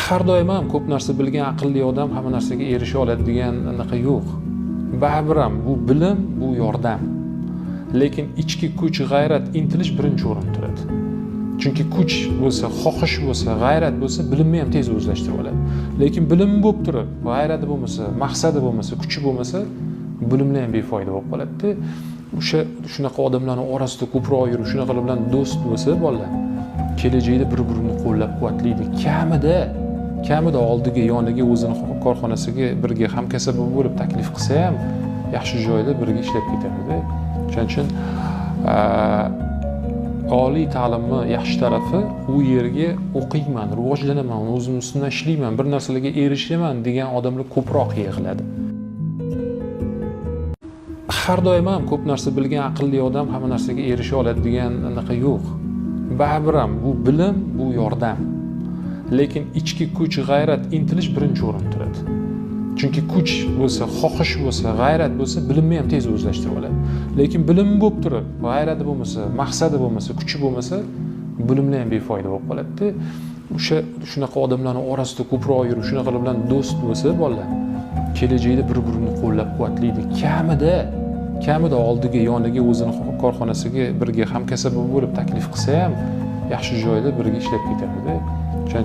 har doim ham ko'p narsa bilgan aqlli odam hamma narsaga erisha oladi degan anaqa yo'q. Baribir ham bu bilim, bu yordam. Lekin ichki kuch, g'ayrat, intilish birinchi o'rinda turadi. Chunki kuch bo'lsa, xohish bo'lsa, g'ayrat bo'lsa, bilimni ham tez o'zlashtirib oladi. Lekin bilim bo'lib turib, g'ayrati bo'lmasa, maqsadi bo'lmasa, kuchi bo'lmasa, bilimlar ham befoyda bo'lib qoladi. Shunaqa odamlarning orasida ko'proq yurib, shunaqa bilan do'st bo'lsa, bolalar kelajakda bir-birini qo'llab-quvvatlaydi. Kamida oldiga, yoniga, o'zini korxonasiga birga hamkasb bo'lib taklif qilsa ham yaxshi joyda birga ishlab ketadi. Shuning uchun oliy ta'limni yaxshi tarafi u yerga o'qiyman, rivojlanaman, o'zim ustimdan ishlayman, bir narsalarga erishaman degan odamlar ko'proq yig'iladi. Har doim ham ko'p narsa bilgan aqlli odam hamma narsaga erisha oladi degan anaqa yo'q. Baribir ham bu bilim, bu yordam. Lekin ichki kuch, g'ayrat, intilish birinchi o'rinda turadi. Chunki kuch bo'lsa, xohish bo'lsa, g'ayrat bo'lsa, bilimni ham tez o'zlashtirib oladi. Lekin bilim bo'lib turib, g'ayrati bo'lmasa, maqsadi bo'lmasa, kuchi bo'lmasa, bilimlar ham befoyda bo'lib qoladi. Shunaqa odamlarning orasida ko'proq yurib, shunaqa bilan do'st bo'lsa, bolalar kelajakda bir-birini qo'llab-quvvatlaydi. Kamida oldiga, yoniga, o'zini korxonasiga birga hamkasb bo'lib taklif qilsa ham yaxshi joyda birga ishlab ketadi.